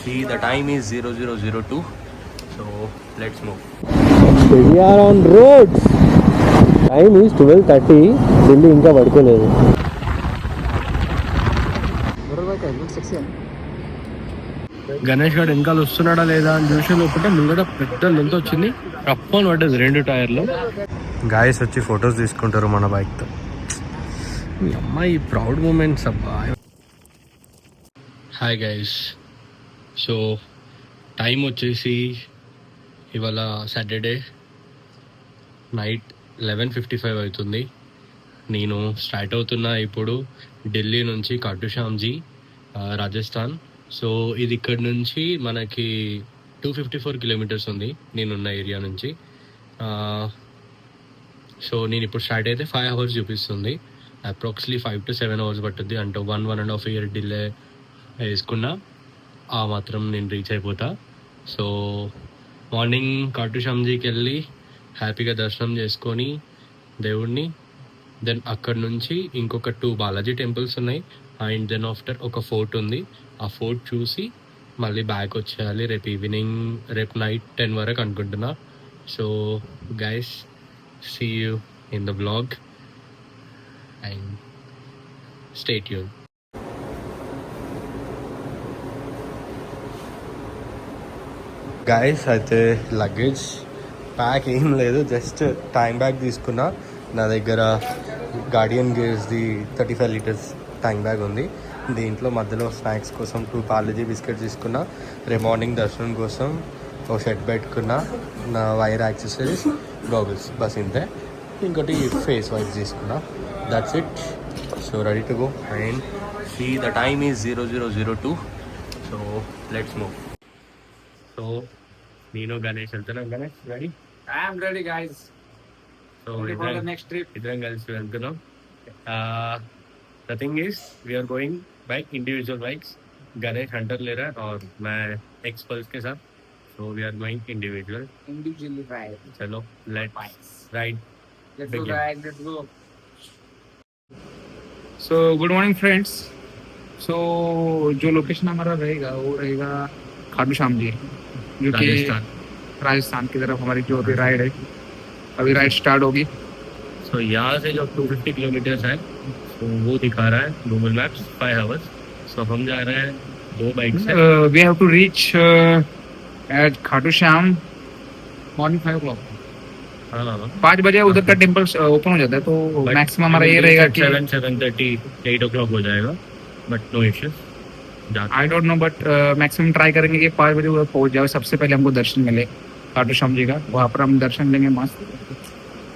See, the time is 0002. So let's move. We are on roads. Time is 12:30. Delhi ఇంకా పడుకోలేదు. గణేష్ గారు వెనకాల వస్తున్నాడా లేదా అని చూసే లోపల ముంగట పెద్ద లెంత్ వచ్చింది, రప్పని పడ్డది 2 టైర్లు. గాయస్ వచ్చి ఫొటోస్ తీసుకుంటారు మన బైక్తో. మీ అమ్మాయి ప్రౌడ్ మూమెంట్స్ అబ్బా. హాయ్ గైస్, సో టైం వచ్చేసి ఇవాళ సాటర్డే నైట్ 11:55 అవుతుంది. నేను స్టార్ట్ అవుతున్నా ఇప్పుడు ఢిల్లీ నుంచి ఖాటు శ్యామ్జీ, రాజస్థాన్. సో ఇది ఇక్కడ నుంచి మనకి 254 కిలోమీటర్స్ ఉంది నేనున్న ఏరియా నుంచి. సో నేను ఇప్పుడు స్టార్ట్ అయితే 5 hours చూపిస్తుంది. అప్రాక్సిమేట్లీ 5 to 7 hours పట్టుద్ది. అంటే 1.5 year డిలే వేసుకున్నా ఆ మాత్రం నేను రీచ్ అయిపోతా. సో మార్నింగ్ ఖాటు శ్యామ్జీకి వెళ్ళి హ్యాపీగా దర్శనం చేసుకొని దేవుడిని, దెన్ అక్కడ నుంచి ఇంకొక 2 బాలాజీ టెంపుల్స్ ఉన్నాయి, అండ్ దెన్ ఆఫ్టర్ ఒక ఫోర్ట్ ఉంది. ఆ ఫోర్ట్ చూసి మళ్ళీ బ్యాక్ వచ్చేయాలి రేపు నైట్ 10 వరకు అనుకుంటున్నా. So guys, see you in the blog and stay tune. Guys అయితే లగేజ్ ప్యాక్ ఏం లేదు, జస్ట్ ట్యాంక్ బ్యాగ్ తీసుకున్నా. నా దగ్గర గార్డియన్ గేర్స్ది 35 liters ట్యాంక్ బ్యాగ్ ఉంది. దీంట్లో మధ్యలో స్నాక్స్ కోసం 2 పార్లేజీ బిస్కెట్స్ తీసుకున్నా. రేపు మార్నింగ్ దర్శనం కోసం ఒక షర్ట్ పెట్టుకున్నా, నా వైర్ యాక్సెసరీస్, గాగుల్స్, బస్ ఇంతే. ఇంకోటి ఫేస్ వైప్స్ తీసుకున్నా. That's it. So ready to go and see the time is 0002. So let's move. So నేను గణేష్ వెళ్తున్నాం. Ganesh ready? I'm ready guys. So next trip ఇద్దరం కలిసి వెళ్తున్నాం. The thing is we are going bike individual bikes. Ganesh Hunter ले रहा है और मैं एक्सपल्स के साथ. So we are going individually ride. चलो let's ride. Let's go. So good morning friends. सो जो लोकेशन हमारा रहेगा वो रहेगा खाटू श्याम जी, जो कि राजस्थान की तरफ हमारी जो अभी राइड है, अभी राइड स्टार्ट होगी. सो यहाँ से जो 250 किलोमीटर्स है तो वो दिखा रहा है गूगल मैप्स 5 hours. सो हम जा रहे हैं 2 बाइक से. We have to reach at Khatu Shyam morning 5 o'clock. 5 बजे उधर का टेम्पल ओपन हो जाता है, तो मैक्सिमम हमारा ये रहेगा कि 7:30 8 o'clock हो जाएगा, but no issues. I don't know, but maximum try करेंगे कि 5 बजे उधर पहुंच जाए. सबसे पहले हमको दर्शन मिले खाटू श्याम जी का, वहाँ पर हम दर्शन लेंगे मस्त.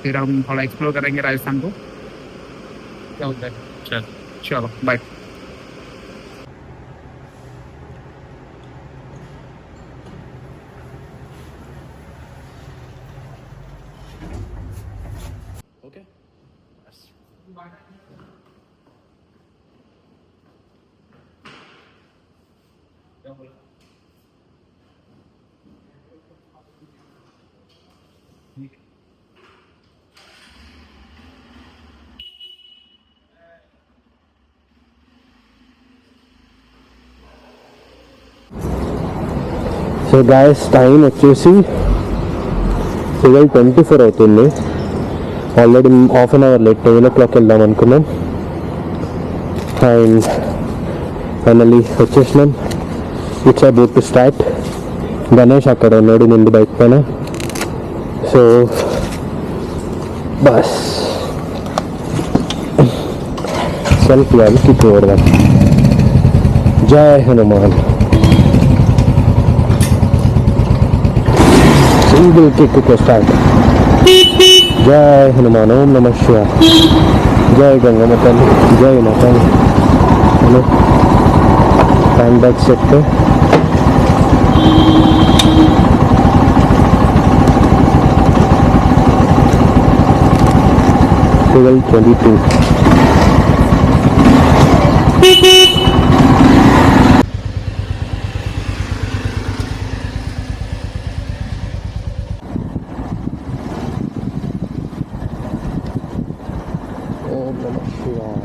फिर हम थोड़ा एक्सप्लोर करेंगे राजस्थान को. क्या होता है? चलो bye. Okay. So guys time వచ్చేసి 12:24 అవుతుంది. Already half an hour late 12 o'clock వెళ్దాం అనుకున్నాం. అండ్ ఫైనల్లీ వచ్చేసినాం. It's about to start. Ganesh అక్కడ ఉన్నాడు ముందు బైక్ పైన. సో బస్ సెల్ఫ్ వాళ్ళకి చూడదాం. జై హనుమాన్. Single kick start. జై హనుమాన్. ఓం నమః శివాయ. జై గంగమ్మ తల్లి. జై మాతా. Hello hand bag set. Twelve 22. ఓం నమః శివాయ.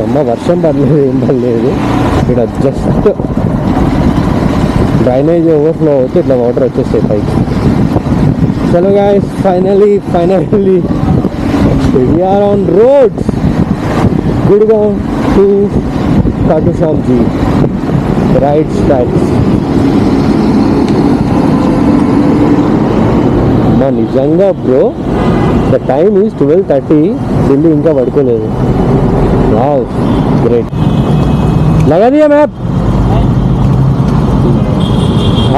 అమ్మ వర్షం పడలేదు, ఏం పడలేదు. ఇక్కడ జస్ట్ డ్రైనేజ్ ఓవర్ఫ్లో అవుతే ఇట్లా వాటర్ వచ్చేస్తాయి పైకి. చలో guys, finally we are on roads. Gurgaon to Khatu Sham Ji. Ride starts. నిజంగా bro, the time is 12:30. Delhi ఇంకా పడుకోలేదు. Wow, great. लगा दिया मैप?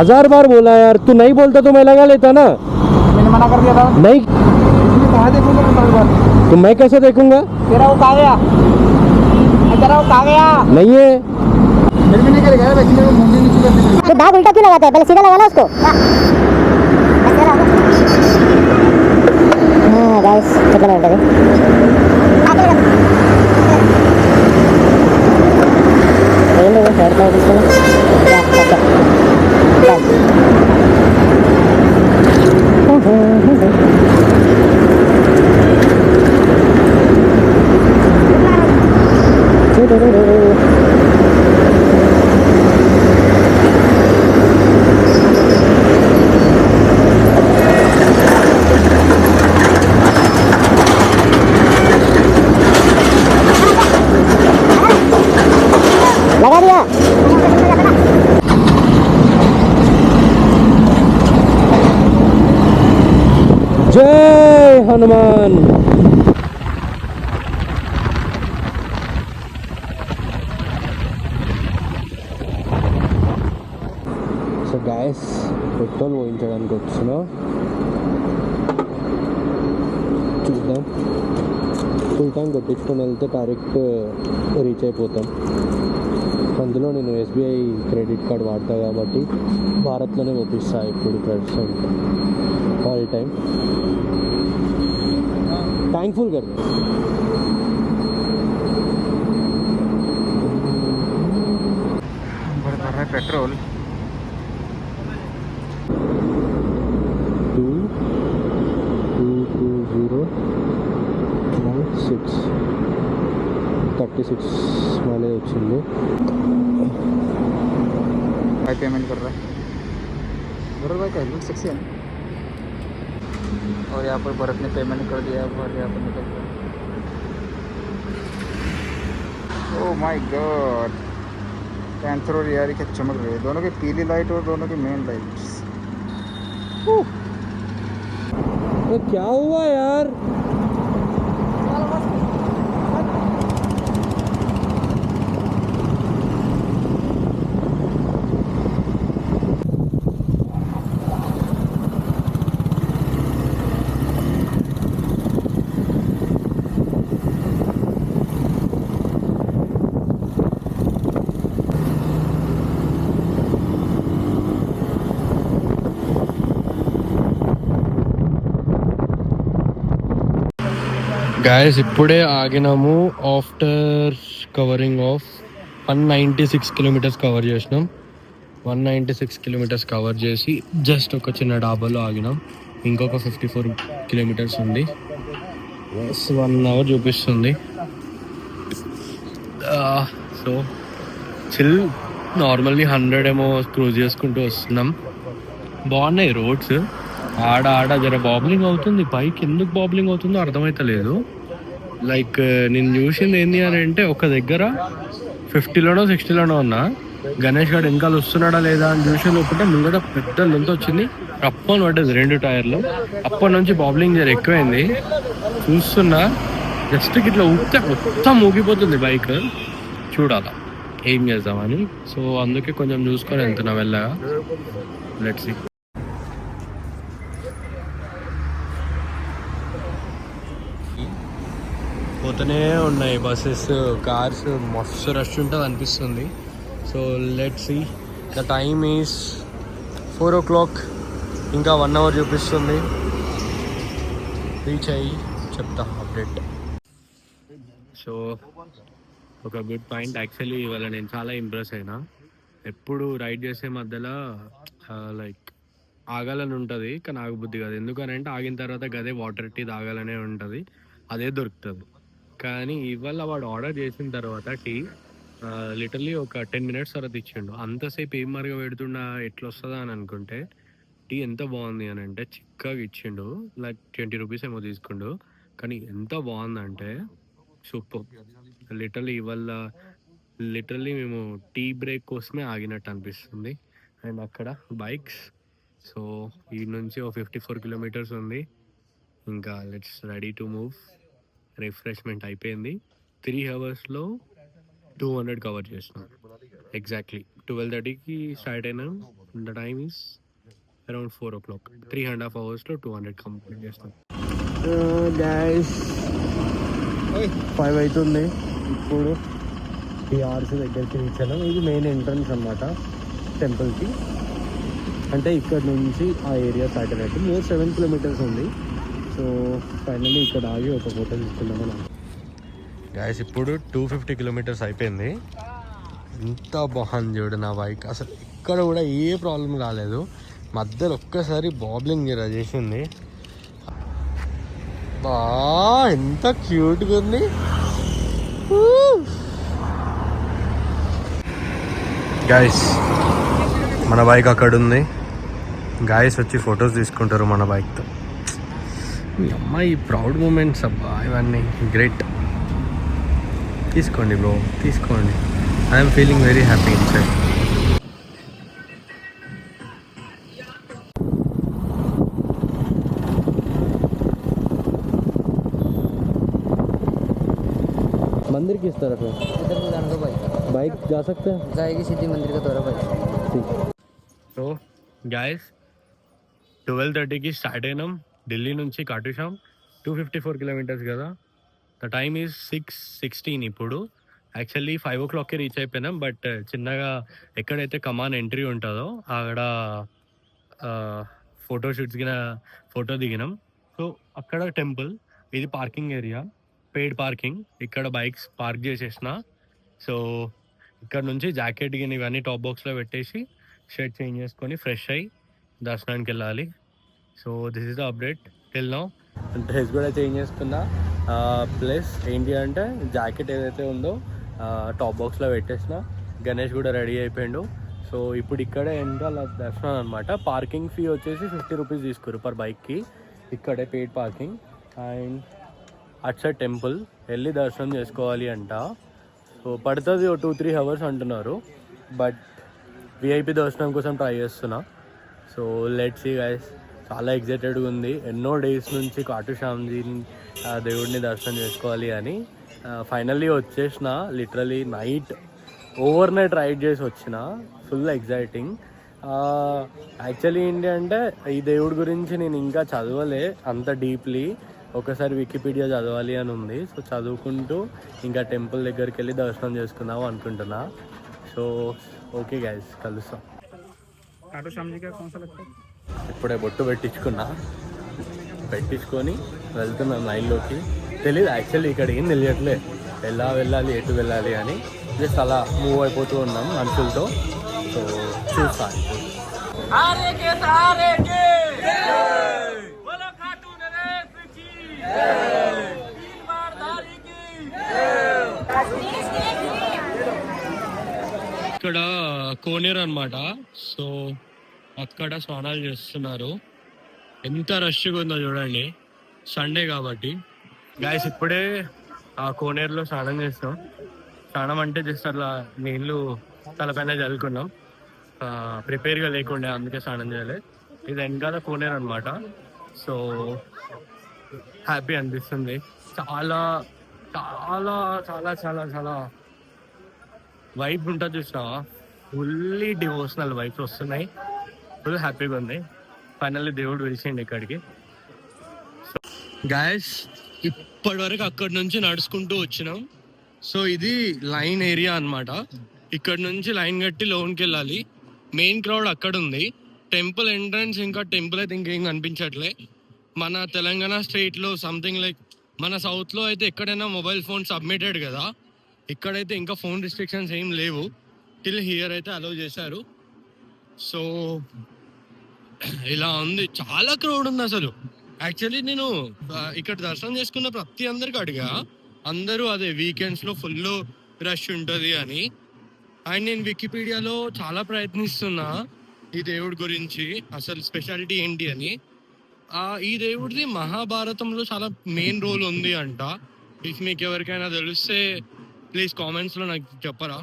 1000 बार बोला यार, तू नहीं बोलता तो मैं लगा लेता ना. मैंने मना कर दिया था. नहीं, कहाँ देखूंगा मैं बार? तो मैं कैसे देखूंगा? तेरा वो कहाँ गया? तेरा वो कहाँ गया? नहीं है. फिर भी नहीं करेगा वैसे, मेरे को मुंडी नीचे करने के लिए. तो दाग उल्टा क्यों लगाता है? पहले सीधा लगाना उसको. हाँ गाइस, कितना मिनट है? साइड में इसको या अच्छा लगा दिया. जय हनुमान. సో గాయస్, పెట్రోల్ పోయించడానికి వచ్చిన చూద్దాం. ఫుల్ ట్యాంక్ కొట్టించుకొని వెళ్తే డైరెక్ట్ రీచ్ అయిపోతాం. అందులో నేను ఎస్బీఐ క్రెడిట్ కార్డ్ వాడతా కాబట్టి భారత్లోనే పంపిస్తా ఇప్పుడు ప్రెసెంట్ ఆల్ టైమ్. థ్యాంక్ఫుల్ कर दो. भर रहा है पेट्रोल. 36 माइलेज వచ్చింది. भाई पेमेंट कर रहा है. भरत भाई का हेलमेट सेक्सी है. और यहाँ पर भरत ने पेमेंट कर दिया और यहाँ पर निकल गया. ओह माय गॉड, पैंथर और यारी क्या चमक रही है. दोनों की पीली लाइट और दोनों की मेन लाइट्स. तो क्या हुआ यार? గాయస్, ఇప్పుడే ఆగినాము. After covering of 196 kilometres cover చేసినాం. 196 కిలోమీటర్స్ కవర్ చేసి జస్ట్ ఒక చిన్న డాబాలో ఆగినాం. ఇంకొక 54 కిలోమీటర్స్ ఉంది. 1 అవర్ చూపిస్తుంది. So chill. నార్మల్లీ 100 ఏమో క్రూజ్ చేసుకుంటూ వస్తున్నాం. బాగున్నాయి రోడ్స్. ఆడ జర బాబ్లింగ్ అవుతుంది. పైకి ఎందుకు బాబ్లింగ్ అవుతుందో అర్థమైతలేదు. లైక్ నేను చూసింది ఏంటి అని అంటే, ఒక దగ్గర 50లోనో 60లోనో ఉన్నా, గణేష్ గారు వెనకాల వస్తున్నాడా లేదా అని చూసే లోపల ముంగట పెద్ద లొంత వచ్చింది. రప్పని పడ్డది 2 టైర్లు. అప్పటి నుంచి బాబ్లింగ్ జర ఎక్కువైంది. చూస్తున్నా జస్ట్ ఇట్లా ఊపితే మొత్తం ఊగిపోతుంది బైక్. చూడాలా ఏం చేద్దామని. సో అందుకే కొంచెం చూసుకొని వెళ్తున్నా వెళ్ళగా. Let's see. పోతూనే ఉన్నాయి బస్సెస్, కార్స్. మస్తు రష్ ఉంటుంది అనిపిస్తుంది. So let's see. The time is 4 o'clock. ఇంకా 1 అవర్ చూపిస్తుంది. రీచ్ అయ్యి చెప్తా అప్డేట్. సో ఒక గుడ్ పాయింట్ యాక్చువల్లీ. ఇవాళ నేను చాలా ఇంప్రెస్ అయినా. ఎప్పుడు రైడ్ చేసే మధ్యలో లైక్ ఆగాలని ఉంటుంది, కానీ ఆగబుద్ధి కాదు. ఎందుకనంటే ఆగిన తర్వాత గదే వాటర్ టీ తాగాలనే ఉంటుంది, అదే దొరుకుతుంది. కానీ ఇవాళ వాడు ఆర్డర్ చేసిన తర్వాత టీ లిటర్లీ ఒక 10 మినిట్స్ తర్వాత ఇచ్చిండు. అంతసేపు ఏం మరగ పెడుతున్నా ఎట్లా వస్తుందా అని అనుకుంటే టీ ఎంత బాగుంది అని అంటే చిక్కగా ఇచ్చిండు. లైక్ 20 రూపీస్ ఏమో తీసుకుండు, కానీ ఎంత బాగుందంటే సూపర్. లిటరల్లీ మేము టీ బ్రేక్ కోసమే ఆగినట్టు అనిపిస్తుంది. అండ్ అక్కడ బైక్స్. సో ఈ నుంచి ఒక 54 కిలోమీటర్స్ ఉంది. ఇంకా let's ready to move. Refreshment అయిపోయింది. 3 అవర్స్లో 200 కవర్ చేసినాం. ఎగ్జాక్ట్లీ 12:30కి స్టార్ట్ అయినాం. The time is around 4 o'clock. 3.5 అవర్స్లో 200 కంప్లీట్ చేస్తాం. గైస్ 5 అవుతుంది. ఇప్పుడు టీఆర్సీ దగ్గరికి రీచ్. ఇది మెయిన్ ఎంట్రన్స్ అన్నమాట టెంపుల్కి. అంటే ఇక్కడ నుంచి ఆ ఏరియా స్టార్ట్ అయినట్టు. మోర్ 7 కిలోమీటర్స్ ఉంది. సో ఫైనల్లీ ఇక్కడ ఆగి ఒక ఫోటో తీసుకున్నాము మనం. గైస్ ఇప్పుడు 250 కిలోమీటర్స్ అయిపోయింది. ఎంత బాగుంది చూడు నా బైక్. అసలు ఇక్కడ కూడా ఏ ప్రాబ్లం రాలేదు. మధ్యలో ఒక్కసారి బాబ్లింగ్ చేసింది. బా ఎంత క్యూట్గా ఉంది. గాయస్ మన బైక్ అక్కడ ఉంది. గాయస్ వచ్చి ఫొటోస్ తీసుకుంటారు మన బైక్తో. మీ అమ్మాయి ప్రౌడ్ మూమెంట్స్ అబ్బా ఇవన్నీ గ్రేట్. తీసుకోండి బ్రో, తీసుకోండి. I'm feeling very happy inside. मंदिर किस तरफ है? इधर से जाने दो भाई, बाइक जा सकते हैं? जाएगी सीधी मंदिर का दौरा भाई. సో గాయస్ 12:30కి స్టార్ట్ అయినాం ఢిల్లీ నుంచి కాటుషామ్. 254 కిలోమీటర్స్ కదా. ద టైమ్ ఈజ్ 6:16 ఇప్పుడు. యాక్చువల్లీ 5 o'clockకి రీచ్ అయిపోయినాం. బట్ చిన్నగా ఎక్కడైతే కమాన్ ఎంట్రీ ఉంటుందో అక్కడ ఫోటోషూట్స్ కింద ఫోటో దిగినాం. సో అక్కడ టెంపుల్, ఇది పార్కింగ్ ఏరియా, పెయిడ్ పార్కింగ్. ఇక్కడ బైక్స్ పార్క్ చేసేసిన. సో ఇక్కడ నుంచి జాకెట్ గిని ఇవన్నీ టాప్ బాక్స్లో పెట్టేసి షర్ట్ చేంజ్ చేసుకొని ఫ్రెష్ అయ్యి దర్శనానికి వెళ్ళాలి. So this is the update till now. Dress కూడా చేంజ్ చేసుకున్నా. ప్లస్ ఏంటి అంటే జాకెట్ ఏదైతే ఉందో టాప్ బాక్స్లో పెట్టేసిన. గణేష్ కూడా రెడీ అయిపోయాడు. సో ఇప్పుడు ఇక్కడే వెనకాల దర్శనం అనమాట. పార్కింగ్ ఫీ వచ్చేసి 50 రూపీస్ తీసుకోరు పర్ బైక్కి. ఇక్కడే paid parking. And at side temple వెళ్ళి దర్శనం చేసుకోవాలి అంట. సో పడుతుంది 2-3 అవర్స్ అంటున్నారు. బట్ విఐపి దర్శనం కోసం ట్రై చేస్తున్నా. So let's see guys. చాలా ఎగ్జైటెడ్గా ఉంది. ఎన్నో డేస్ నుంచి కాటుషామ్జీ దేవుడిని దర్శనం చేసుకోవాలి అని. ఫైనల్లీ వచ్చేసిన. లిటరలీ ఓవర్ నైట్ రైడ్ చేసి వచ్చిన. Full exciting. యాక్చువల్లీ ఏంటి అంటే ఈ దేవుడి గురించి నేను ఇంకా చదవలే అంత డీప్లీ. ఒకసారి వికీపీడియా చదవాలి అని ఉంది. సో చదువుకుంటూ ఇంకా టెంపుల్ దగ్గరికి వెళ్ళి దర్శనం చేసుకుందాం అనుకుంటున్నా. సో ఓకే గైస్, కలుస్తాం. ఇప్పుడే బొట్టు పెట్టించుకొని వెళ్తున్నాం లైన్లోకి. తెలీదు యాక్చువల్లీ ఇక్కడ ఏం తెలియట్లే ఎలా వెళ్ళాలి, ఎటు వెళ్ళాలి అని. జస్ట్ అలా మూవ్ అయిపోతూ ఉన్నాం మనుషులతో. సో చూస్తాను. ఇక్కడ కోనేరు అనమాట. సో అక్కడ స్నానాలు చేస్తున్నారు. ఎంత రష్గా ఉందో చూడండి, సండే కాబట్టి. గాయస్ ఇప్పుడే ఆ కోనేరులో స్నానం చేస్తాం. స్నానం అంటే జస్ట్ అట్లా నీళ్ళు తలపైన చల్లుకున్నాం. ప్రిపేర్గా లేకుండే, అందుకే స్నానం చేయాలి. ఇది వెనకాల కోనేరు అనమాట. సో హ్యాపీ అనిపిస్తుంది. చాలా చాలా చాలా చాలా చాలా వైబ్ ఉంటుంది చూసినావా. ఫుల్లీ డివోషనల్ వైబ్స్ వస్తున్నాయి. ఫుల్ హ్యాపీగా ఉంది. ఫైనల్లీ దేవుడు పిలిచిండు ఇక్కడికి. సో గాయస్ ఇప్పటి వరకు అక్కడి నుంచి నడుచుకుంటూ వచ్చినాం. సో ఇది లైన్ ఏరియా అనమాట. ఇక్కడ నుంచి లైన్ కట్టి లోన్కి వెళ్ళాలి. మెయిన్ క్రౌడ్ అక్కడ ఉంది. టెంపుల్ ఎంట్రన్స్ ఇంకా టెంపుల్ అయితే ఇంకేం కనిపించట్లే. మన తెలంగాణ స్టేట్లో సంథింగ్ లైక్ మన సౌత్లో అయితే ఎక్కడైనా మొబైల్ ఫోన్ సబ్మిటెడ్ కదా. ఇక్కడైతే ఇంకా ఫోన్ రిస్ట్రిక్షన్స్ ఏం లేవు. టిల్ హియర్ అయితే అలౌ చేశారు. సో ఇలా ఉంది. చాలా క్రౌడ్ ఉంది అసలు. యాక్చువల్లీ నేను ఇక్కడ దర్శనం చేసుకున్న ప్రతి అందరికి అడిగా అందరూ అదే వీకెండ్స్లో ఫుల్ రష్ ఉంటుంది అని. అండ్ నేను వికీపీడియాలో చాలా ప్రయత్నిస్తున్నా ఈ దేవుడి గురించి, అసలు స్పెషాలిటీ ఏంటి అని. ఈ దేవుడిది మహాభారతంలో చాలా మెయిన్ రోల్ ఉంది అంట. ఇఫ్ మీకు ఎవరికైనా తెలిస్తే ప్లీజ్ కామెంట్స్లో నాకు చెప్పరా.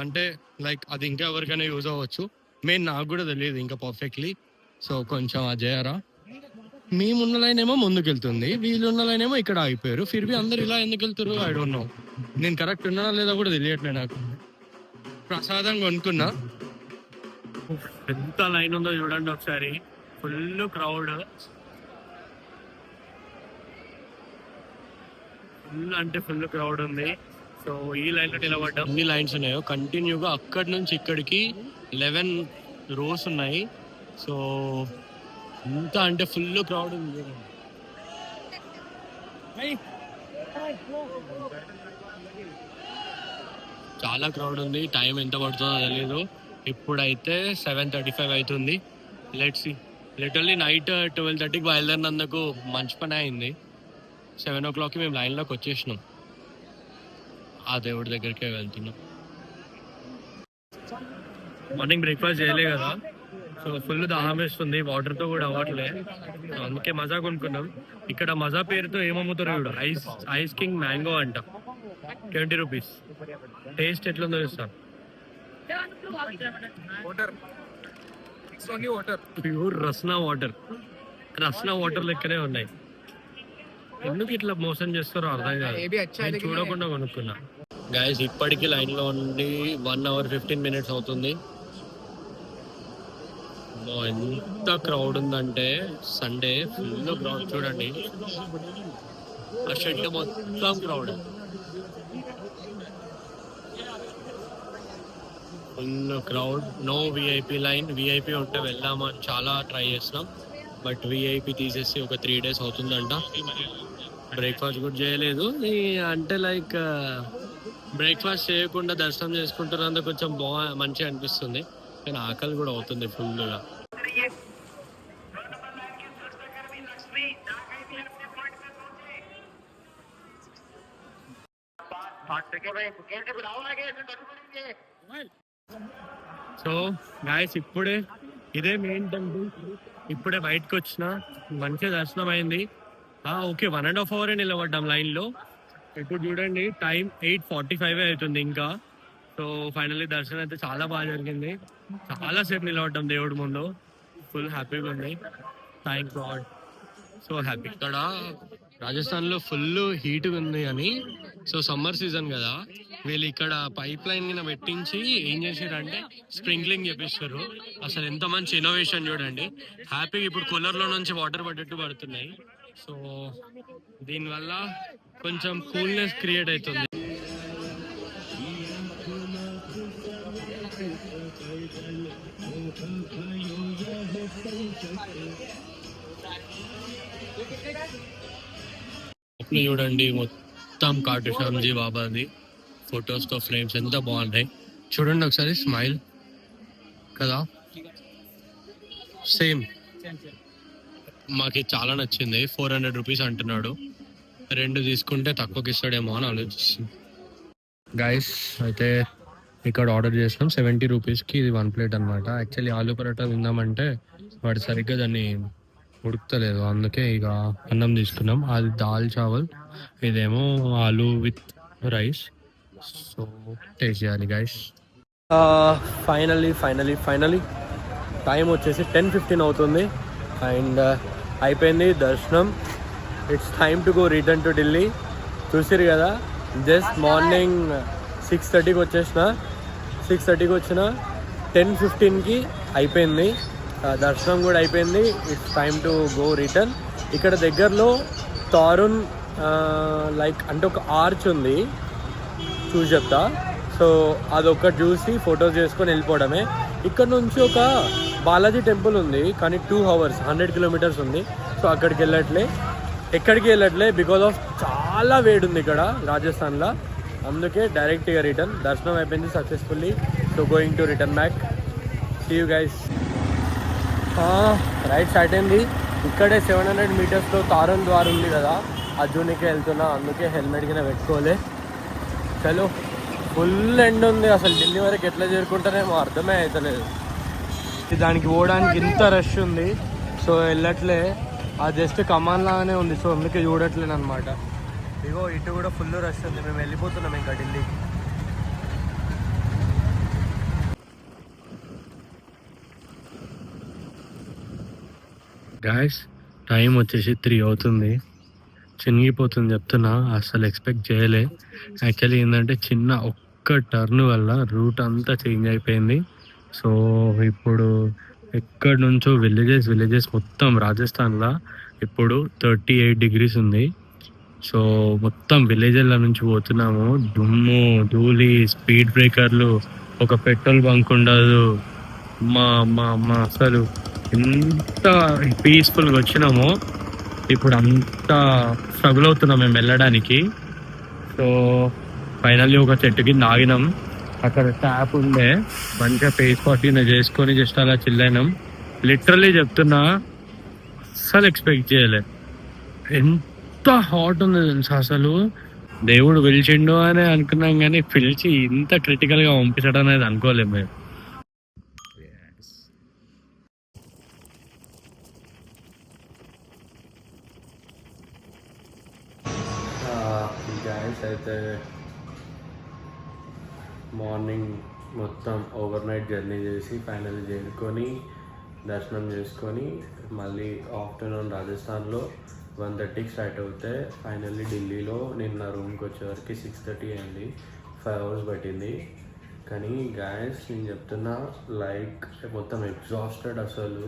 అంటే లైక్ అది ఇంకా ఎవరికైనా యూజ్ అవ్వచ్చు. నాకు కూడా తెలియదు ఇంకా పర్ఫెక్ట్లీ. సో కొంచెం అది చేయరా. మేమున్న లైన్ ఏమో ముందుకెళ్తుంది, వీళ్ళున్న లైన్ ఏమో ఇక్కడ ఆగిపోయారు. ఫిర్బీ అందరు ఇలా ఎందుకు వెళ్తారు ఐ డోంట్ నో. నేను కరెక్ట్ ఉన్నానా లేదా కూడా తెలియట్లేదు నాకు. ప్రసాదం కొనుక్కున్నా. ఎంత లైన్ ఉందో చూడండి ఒకసారి, ఫుల్ క్రౌడ్, ఫుల్ అంటే ఫుల్ క్రౌడ్ ఉంది. సో ఈ లైన్ లో నిలబడ్డాం. ఎన్ని లైన్స్ ఉన్నాయో కంటిన్యూగా అక్కడి నుంచి ఇక్కడికి 11 rows ఉన్నాయి. సో ఇంత అంటే ఫుల్ క్రౌడ్ ఉంది. చాలా క్రౌడ్ ఉంది. టైం ఎంత పడుతుందో తెలియదు. ఇప్పుడైతే 7:35 అవుతుంది. Let's see. లిటరల్లీ నైట్ 12:30కి బయలుదేరినందుకు మంచి పని అయింది. 7 o'clockకి మేము లైన్లోకి వచ్చేసినాం. ఆ దేవుడి దగ్గరికే వెళ్తున్నాం. మార్నింగ్ బ్రేక్ఫాస్ట్ చేయలే కదా, సో ఫుల్ దాహం వేస్తుంది, వాటర్తో కూడా అవ్వట్లే. సో అందుకే మజా కొనుక్కున్నాం. ఇక్కడ మజా పేరుతో ఏమమ్ముతారు చూడు, ఐస్ కింగ్ మ్యాంగో అంట, 20 rupees. టేస్ట్ ఎట్లుందో చూస్తాను. ప్యూర్ రస్నా వాటర్ లెక్కనే ఉన్నాయి. ఎందుకు ఇట్లా మోసం చేస్తారో అర్థం కాదు. నేను చూడకుండా కొనుక్కున్నా. గైస్ ఇప్పటికీ లైన్లో ఉండి 1 hour 15 minutes అవుతుంది. ఎంత క్రౌడ్ ఉందంటే సండే ఫుల్ క్రౌడ్. చూడండి ఆ షెడ్ మొత్తం crowd, full crowd. No VIP line. VIP ఉంటే వెళ్దామని చాలా ట్రై చేసినాం, బట్ విఐపి తీసేసి ఒక 3 days అవుతుందంట. బ్రేక్ఫాస్ట్ కూడా చేయలేదు. అంటే లైక్ బ్రేక్ఫాస్ట్ చేయకుండా దర్శనం చేసుకుంటున్నందుకు కొంచెం మంచిగా అనిపిస్తుంది, కానీ ఆకలి కూడా అవుతుంది ఫుల్గా. సో గాయస్ ఇప్పుడే ఇదే మెయిన్ టెంపుల్. ఇప్పుడే బయటకు వచ్చిన, మంచిగా దర్శనం అయింది. ఓకే 1.5 hour నిలబడ్డాం లైన్లో. ఇప్పుడు చూడండి టైం 8:45 అవుతుంది ఇంకా. సో ఫైనల్లీ దర్శనం అయితే చాలా బాగా జరిగింది. చాలాసేపు నిలబడ్డాం దేవుడి ముందు. ఫుల్ హ్యాపీగా ఉంది. Thank God, so happy. ఇక్కడ రాజస్థాన్లో ఫుల్ హీట్గా ఉంది అని, సో సమ్మర్ సీజన్ కదా, వీళ్ళు ఇక్కడ పైప్ లైన్ మీద పెట్టించి ఏం చేశారంటే స్ప్రింక్లింగ్ చేపిస్తారు. అసలు ఎంత మంచి ఇన్నోవేషన్ చూడండి. హ్యాపీగా ఇప్పుడు కూలర్లో నుంచి వాటర్ పడ్డట్టు పడుతున్నాయి. సో దీనివల్ల కొంచెం కూల్నెస్ క్రియేట్ అవుతుంది. చూడండి మొత్తం కాటు శ్యామ్జీ బాబాది ఫొటోస్తో ఫ్రేమ్స్ ఎంత బాగున్నాయి చూడండి ఒకసారి. స్మైల్ కదా, సేమ్. మాకు చాలా నచ్చింది. 400 rupees అంటున్నాడు. 2 తీసుకుంటే తక్కువకి ఇస్తాడేమో అని ఆలోచిస్తుంది. గైస్ అయితే ఇక్కడ ఆర్డర్ చేసినాం 70 rupeesకి. ఇది 1 plate అనమాట. యాక్చువల్లీ ఆలూ పరోటా తిందామంటే వాడు సరిగ్గా దాన్ని ఉడుకుతలేదు, అందుకే ఇక అన్నం తీసుకున్నాం. అది దాల్ చావల్, ఇదేమో aloo with rice. So taste చేయాలి గైస్. ఫైనలీ టైం వచ్చేసి 10:15 అవుతుంది అండ్ అయిపోయింది దర్శనం. It's time to go return to Delhi. చూసిరు కదా, జస్ట్ మార్నింగ్ 6:30కి వచ్చేసిన. 6:30కి వచ్చిన 10:15కి అయిపోయింది దర్శనం కూడా అయిపోయింది. It's time to go return. ఇక్కడ దగ్గరలో తారుణ్ లైక్ అంటే ఒక ఆర్చ్ ఉంది, చూసి చెప్తా. సో అదొక్కటి చూసి ఫొటోస్ చేసుకొని వెళ్ళిపోవడమే. ఇక్కడ నుంచి ఒక బాలాజీ టెంపుల్ ఉంది, కానీ 2 hours 100 kilometers ఉంది. సో అక్కడికి ఎక్కడికి వెళ్ళట్లే బికాజ్ ఆఫ్ చాలా వేడి ఉంది ఇక్కడ రాజస్థాన్లో. అందుకే డైరెక్ట్గా రిటర్న్. దర్శనం అయిపోయింది successfully. So going to return back. See you guys. Right start అయింది. ఇక్కడే 700 meters తారుణ్ ద్వార్ ఉంది కదా, అర్జున్కి వెళ్తున్నా, అందుకే హెల్మెట్ కింద పెట్టుకోలే. చలో ఫుల్ ఎండ్ ఉంది, అసలు ఢిల్లీ వరకు ఎట్లా చేరుకుంటానేమో అర్థమే అవుతలేదు. దానికి పోవడానికి ఇంత రష్ ఉంది, సో వెళ్ళట్లే. ఆ జస్ట్ కమాన్ లాగానే ఉంది, సో అందుకే చూడట్లేను అనమాట. ఇగో ఇటు కూడా ఫుల్ రష్ ఉంది, మేము వెళ్ళిపోతున్నాం ఇంకా ఢిల్లీకి. గాయస్ టైం వచ్చేసి 3 అవుతుంది, చినిగిపోతుంది చెప్తున్నా. అసలు ఎక్స్పెక్ట్ చేయలే. యాక్చువల్లీ ఏంటంటే చిన్న ఒక్క టర్న్ వల్ల రూట్ అంతా చేంజ్ అయిపోయింది. సో ఇప్పుడు ఎక్కడి నుంచో విలేజెస్ మొత్తం రాజస్థాన్లో ఇప్పుడు 38 degrees ఉంది. సో మొత్తం విలేజ్ల నుంచి పోతున్నాము. దుమ్ము ధూళి, స్పీడ్ బ్రేకర్లు, ఒక పెట్రోల్ బంక్ ఉండదు. మా మా మా అసలు ఎంత పీస్ఫుల్గా వచ్చినామో ఇప్పుడు అంతా స్ట్రగుల్ అవుతున్నాం మేము వెళ్ళడానికి. సో ఫైనల్లీ ఒక చెట్టు కింద ఆగినాం. అక్కడ ట్యాప్ ఉండే, మంచిగా ఫేస్ వాష్ చేసుకొని జస్ట్ అలా చిల్లైనాం. లిటరల్లీ చెప్తున్నా, అస్సలు ఎక్స్పెక్ట్ చేయలే ఎంత హాట్ ఉంది తెలుసా. అసలు దేవుడు పిలిచిండు అని అనుకున్నాం, కానీ పిలిచి ఇంత క్రిటికల్గా పంపించడం అనేది అనుకోలేము మేము. గాయస్ అయితే మార్నింగ్ మొత్తం ఓవర్ నైట్ జర్నీ చేసి ఫైనల్లీ చేరుకొని దర్శనం చేసుకొని మళ్ళీ ఆఫ్టర్నూన్ రాజస్థాన్లో 1:30కి స్టార్ట్ అవుతే ఫైనల్లీ ఢిల్లీలో నిన్న రూమ్కి వచ్చేవరకు 6:30 అయింది. 5 hours పట్టింది. కానీ గాయస్ నేను చెప్తున్నా, లైక్ మొత్తం ఎగ్జాస్టెడ్, అసలు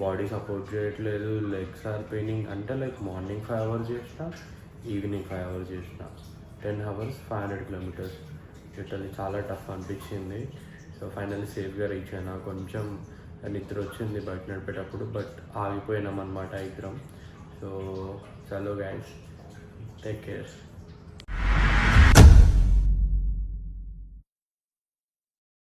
బాడీ సపోర్ట్ చేయట్లేదు, లెగ్స్ ఆర్ పెయినింగ్. అంటే లైక్ మార్నింగ్ 5 hours చేసిన, ఈవినింగ్ 5 hours చేసిన, 10 hours 500 kilometers. లిటరల్లీ చాలా టఫ్ అనిపించింది. సో ఫైనల్లీ సేఫ్గా రీచ్ అయినా. కొంచెం నిద్ర వచ్చింది బయట నడిపేటప్పుడు, బట్ ఆగిపోయినాం అనమాట ఇద్దరం. సో చలో గైస్, టేక్ కేర్.